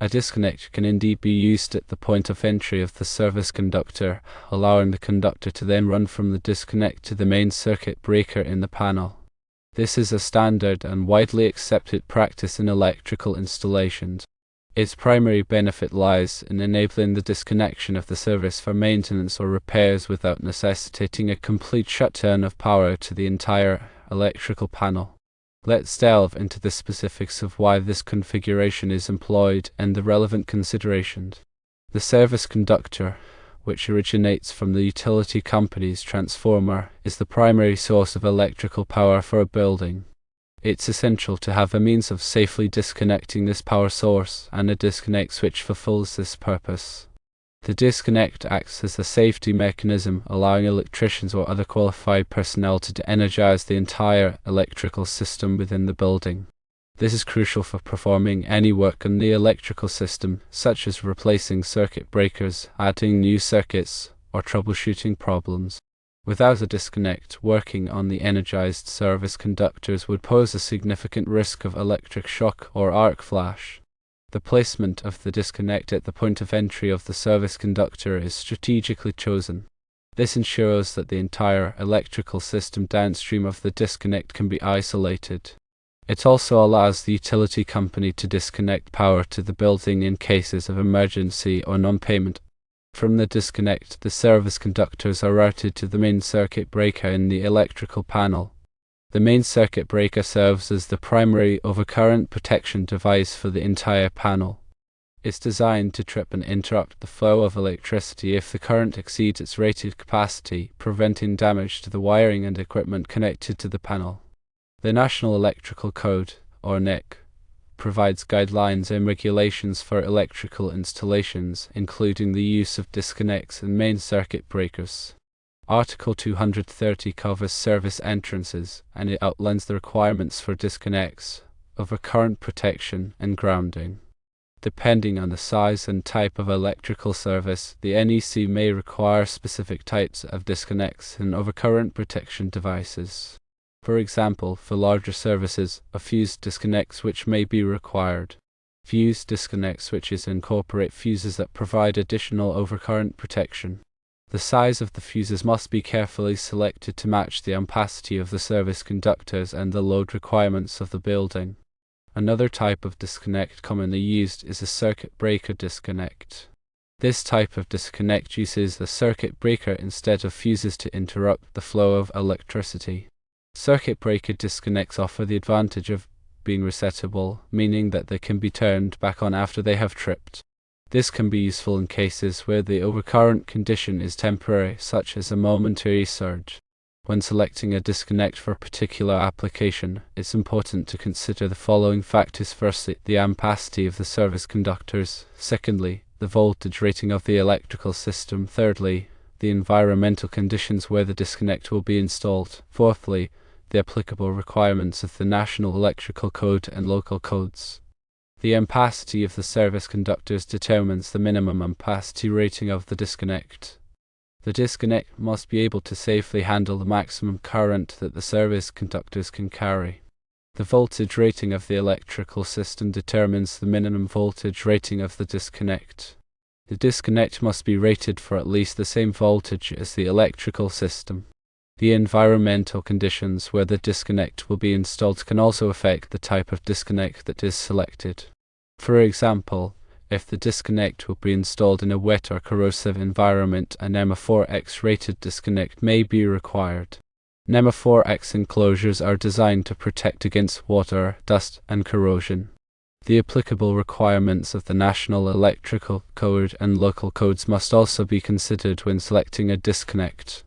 A disconnect can indeed be used at the point of entry of the service conductor, allowing the conductor to then run from the disconnect to the main circuit breaker in the panel. This is a standard and widely accepted practice in electrical installations. Its primary benefit lies in enabling the disconnection of the service for maintenance or repairs without necessitating a complete shutdown of power to the entire electrical panel. Let's delve into the specifics of why this configuration is employed and the relevant considerations. The service conductor, which originates from the utility company's transformer, is the primary source of electrical power for a building. It's essential to have a means of safely disconnecting this power source, and a disconnect switch fulfills this purpose. The disconnect acts as a safety mechanism, allowing electricians or other qualified personnel to energize the entire electrical system within the building. This is crucial for performing any work on the electrical system, such as replacing circuit breakers, adding new circuits, or troubleshooting problems. Without a disconnect, working on the energized service conductors would pose a significant risk of electric shock or arc flash. The placement of the disconnect at the point of entry of the service conductor is strategically chosen. This ensures that the entire electrical system downstream of the disconnect can be isolated. It also allows the utility company to disconnect power to the building in cases of emergency or non-payment. From the disconnect, the service conductors are routed to the main circuit breaker in the electrical panel. The main circuit breaker serves as the primary overcurrent protection device for the entire panel. It's designed to trip and interrupt the flow of electricity if the current exceeds its rated capacity, preventing damage to the wiring and equipment connected to the panel. The National Electrical Code, or NEC, provides guidelines and regulations for electrical installations, including the use of disconnects and main circuit breakers. Article 230 covers service entrances, and it outlines the requirements for disconnects, overcurrent protection, and grounding. Depending on the size and type of electrical service, the NEC may require specific types of disconnects and overcurrent protection devices. For example, for larger services, a fused disconnect switch may be required. Fused disconnect switches incorporate fuses that provide additional overcurrent protection. The size of the fuses must be carefully selected to match the ampacity of the service conductors and the load requirements of the building. Another type of disconnect commonly used is a circuit breaker disconnect. This type of disconnect uses a circuit breaker instead of fuses to interrupt the flow of electricity. Circuit breaker disconnects offer the advantage of being resettable, meaning that they can be turned back on after they have tripped. This can be useful in cases where the overcurrent condition is temporary, such as a momentary surge. When selecting a disconnect for a particular application, it's important to consider the following factors. Firstly, the ampacity of the service conductors. Secondly, the voltage rating of the electrical system. Thirdly, the environmental conditions where the disconnect will be installed. Fourthly, the applicable requirements of the National Electrical Code and local codes. The ampacity of the service conductors determines the minimum ampacity rating of the disconnect. The disconnect must be able to safely handle the maximum current that the service conductors can carry. The voltage rating of the electrical system determines the minimum voltage rating of the disconnect. The disconnect must be rated for at least the same voltage as the electrical system. The environmental conditions where the disconnect will be installed can also affect the type of disconnect that is selected. For example, if the disconnect will be installed in a wet or corrosive environment, an NEMA4X rated disconnect may be required. NEMA4X enclosures are designed to protect against water, dust, and corrosion. The applicable requirements of the National Electrical Code and local codes must also be considered when selecting a disconnect.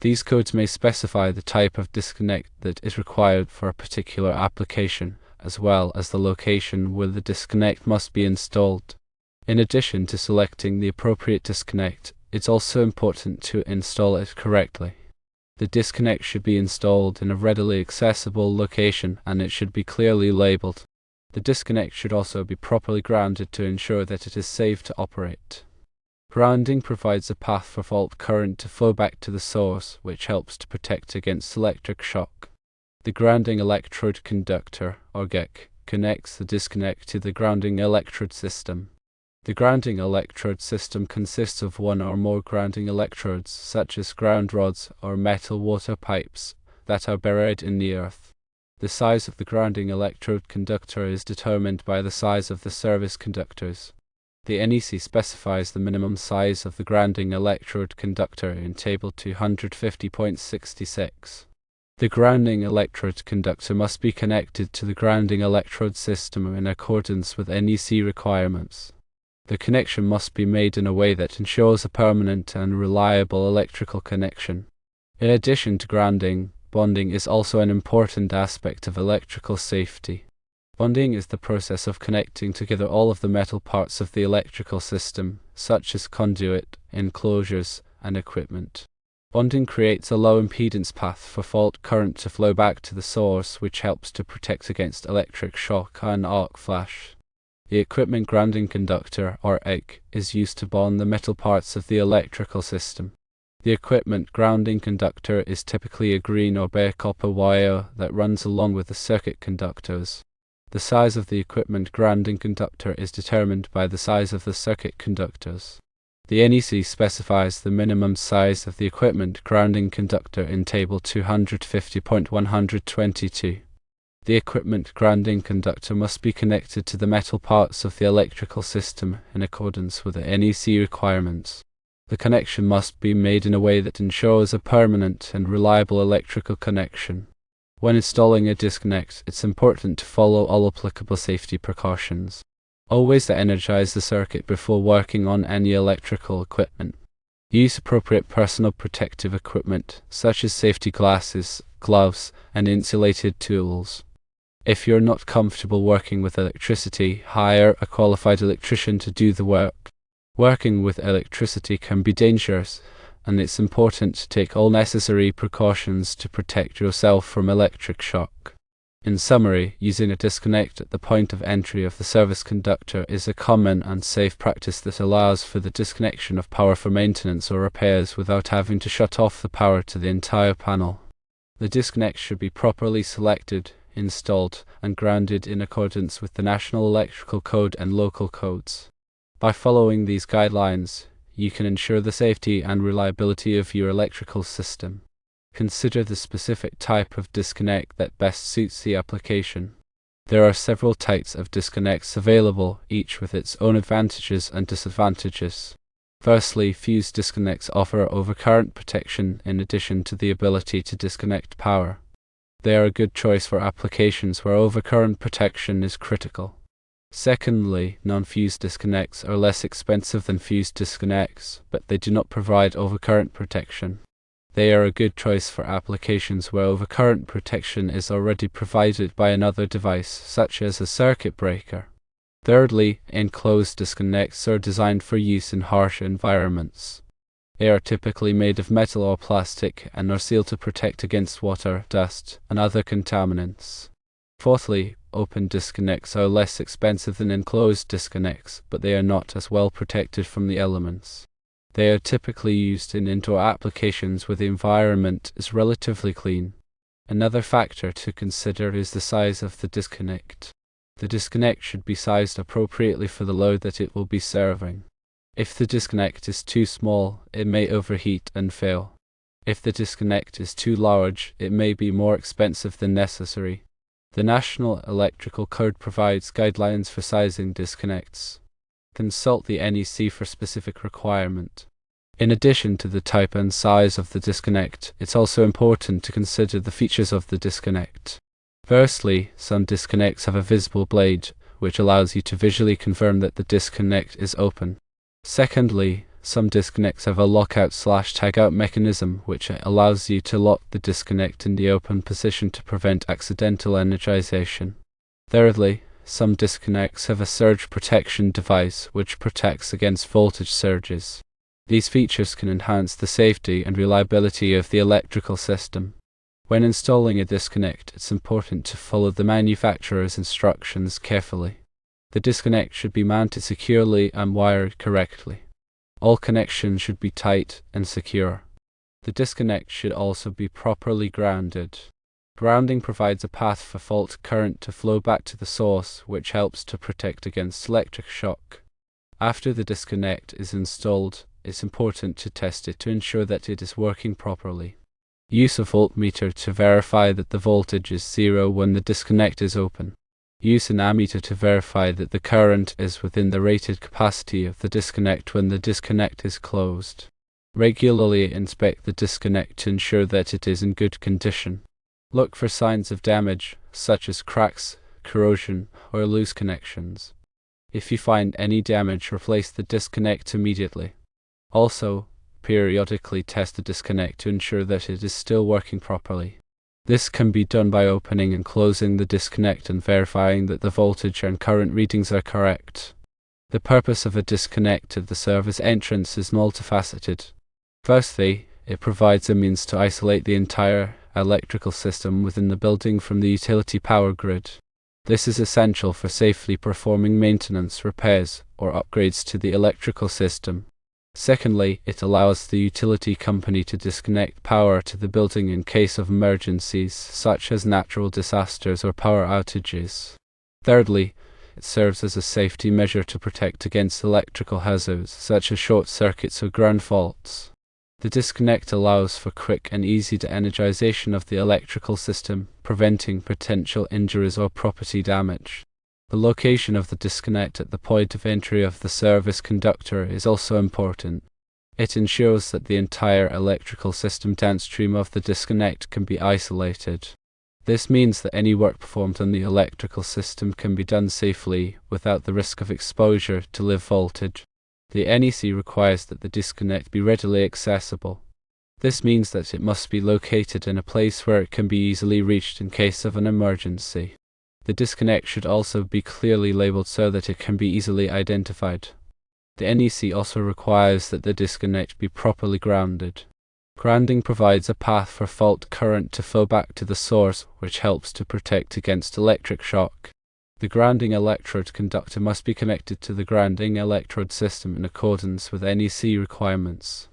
These codes may specify the type of disconnect that is required for a particular application, as well as the location where the disconnect must be installed. In addition to selecting the appropriate disconnect, it's also important to install it correctly. The disconnect should be installed in a readily accessible location, and it should be clearly labeled. The disconnect should also be properly grounded to ensure that it is safe to operate. Grounding provides a path for fault current to flow back to the source, which helps to protect against electric shock. The grounding electrode conductor, or GEC, connects the disconnect to the grounding electrode system. The grounding electrode system consists of one or more grounding electrodes, such as ground rods or metal water pipes, that are buried in the earth. The size of the grounding electrode conductor is determined by the size of the service conductors. The NEC specifies the minimum size of the grounding electrode conductor in Table 250.66. The grounding electrode conductor must be connected to the grounding electrode system in accordance with NEC requirements. The connection must be made in a way that ensures a permanent and reliable electrical connection. In addition to grounding, bonding is also an important aspect of electrical safety. Bonding is the process of connecting together all of the metal parts of the electrical system, such as conduit, enclosures, and equipment. Bonding creates a low impedance path for fault current to flow back to the source, which helps to protect against electric shock and arc flash. The equipment grounding conductor, or EG, is used to bond the metal parts of the electrical system. The equipment grounding conductor is typically a green or bare copper wire that runs along with the circuit conductors. The size of the equipment grounding conductor is determined by the size of the circuit conductors. The NEC specifies the minimum size of the equipment grounding conductor in Table 250.122. The equipment grounding conductor must be connected to the metal parts of the electrical system in accordance with the NEC requirements. The connection must be made in a way that ensures a permanent and reliable electrical connection. When installing a disconnect, it's important to follow all applicable safety precautions. Always energize the circuit before working on any electrical equipment. Use appropriate personal protective equipment, such as safety glasses, gloves, and insulated tools. If you're not comfortable working with electricity, hire a qualified electrician to do the work. Working with electricity can be dangerous, and it's important to take all necessary precautions to protect yourself from electric shock. In summary, using a disconnect at the point of entry of the service conductor is a common and safe practice that allows for the disconnection of power for maintenance or repairs without having to shut off the power to the entire panel. The disconnect should be properly selected, installed, and grounded in accordance with the National Electrical Code and local codes. By following these guidelines, you can ensure the safety and reliability of your electrical system. Consider the specific type of disconnect that best suits the application. There are several types of disconnects available, each with its own advantages and disadvantages. Firstly, fuse disconnects offer overcurrent protection in addition to the ability to disconnect power. They are a good choice for applications where overcurrent protection is critical. Secondly, non-fused disconnects are less expensive than fused disconnects, but they do not provide overcurrent protection. They are a good choice for applications where overcurrent protection is already provided by another device, such as a circuit breaker. Thirdly, enclosed disconnects are designed for use in harsh environments. They are typically made of metal or plastic and are sealed to protect against water, dust, and other contaminants. Fourthly, open disconnects are less expensive than enclosed disconnects, but they are not as well protected from the elements. They are typically used in indoor applications where the environment is relatively clean. Another factor to consider is the size of the disconnect. The disconnect should be sized appropriately for the load that it will be serving. If the disconnect is too small, it may overheat and fail. If the disconnect is too large, it may be more expensive than necessary. The National Electrical Code provides guidelines for sizing disconnects. Consult the NEC for specific requirement. In addition to the type and size of the disconnect, it's also important to consider the features of the disconnect. Firstly, some disconnects have a visible blade, which allows you to visually confirm that the disconnect is open. Secondly, some disconnects have a lockout/tagout mechanism, which allows you to lock the disconnect in the open position to prevent accidental energization. Thirdly, some disconnects have a surge protection device, which protects against voltage surges. These features can enhance the safety and reliability of the electrical system. When installing a disconnect, it's important to follow the manufacturer's instructions carefully. The disconnect should be mounted securely and wired correctly. All connections should be tight and secure. The disconnect should also be properly grounded. Grounding provides a path for fault current to flow back to the source, which helps to protect against electric shock. After the disconnect is installed, it's important to test it to ensure that it is working properly. Use a voltmeter to verify that the voltage is 0 when the disconnect is open. Use an ammeter to verify that the current is within the rated capacity of the disconnect when the disconnect is closed. Regularly inspect the disconnect to ensure that it is in good condition. Look for signs of damage, such as cracks, corrosion, or loose connections. If you find any damage, replace the disconnect immediately. Also, periodically test the disconnect to ensure that it is still working properly. This can be done by opening and closing the disconnect and verifying that the voltage and current readings are correct. The purpose of a disconnect at the service entrance is multifaceted. Firstly, it provides a means to isolate the entire electrical system within the building from the utility power grid. This is essential for safely performing maintenance, repairs, or upgrades to the electrical system. Secondly, it allows the utility company to disconnect power to the building in case of emergencies, such as natural disasters or power outages. Thirdly, it serves as a safety measure to protect against electrical hazards, such as short circuits or ground faults. The disconnect allows for quick and easy de-energization of the electrical system, preventing potential injuries or property damage. The location of the disconnect at the point of entry of the service conductor is also important. It ensures that the entire electrical system downstream of the disconnect can be isolated. This means that any work performed on the electrical system can be done safely without the risk of exposure to live voltage. The NEC requires that the disconnect be readily accessible. This means that it must be located in a place where it can be easily reached in case of an emergency. The disconnect should also be clearly labeled so that it can be easily identified. The NEC also requires that the disconnect be properly grounded. Grounding provides a path for fault current to flow back to the source, which helps to protect against electric shock. The grounding electrode conductor must be connected to the grounding electrode system in accordance with NEC requirements.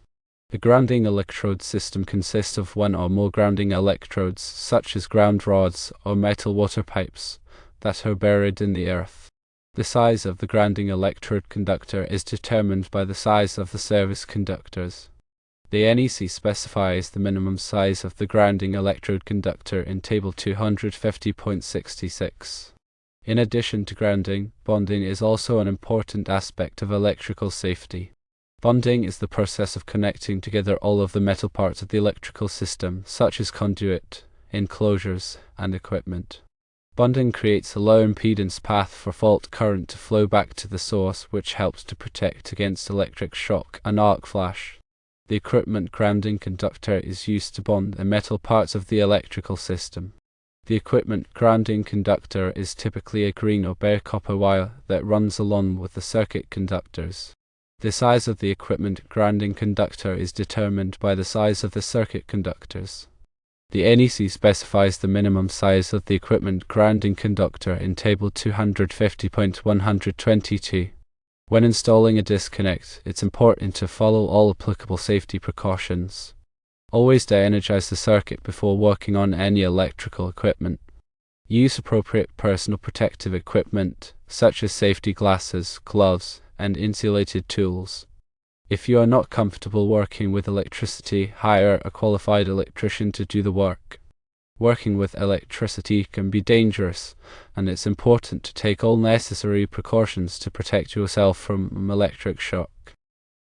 The grounding electrode system consists of one or more grounding electrodes, such as ground rods or metal water pipes, that are buried in the earth. The size of the grounding electrode conductor is determined by the size of the service conductors. The NEC specifies the minimum size of the grounding electrode conductor in Table 250.66. In addition to grounding, bonding is also an important aspect of electrical safety. Bonding is the process of connecting together all of the metal parts of the electrical system, such as conduit, enclosures, and equipment. Bonding creates a low impedance path for fault current to flow back to the source, which helps to protect against electric shock and arc flash. The equipment grounding conductor is used to bond the metal parts of the electrical system. The equipment grounding conductor is typically a green or bare copper wire that runs along with the circuit conductors. The size of the equipment grounding conductor is determined by the size of the circuit conductors. The NEC specifies the minimum size of the equipment grounding conductor in Table 250.122. When installing a disconnect, it's important to follow all applicable safety precautions. Always de-energize the circuit before working on any electrical equipment. Use appropriate personal protective equipment, such as safety glasses, gloves, and insulated tools. If you are not comfortable working with electricity, hire a qualified electrician to do the work. Working with electricity can be dangerous, and it's important to take all necessary precautions to protect yourself from electric shock.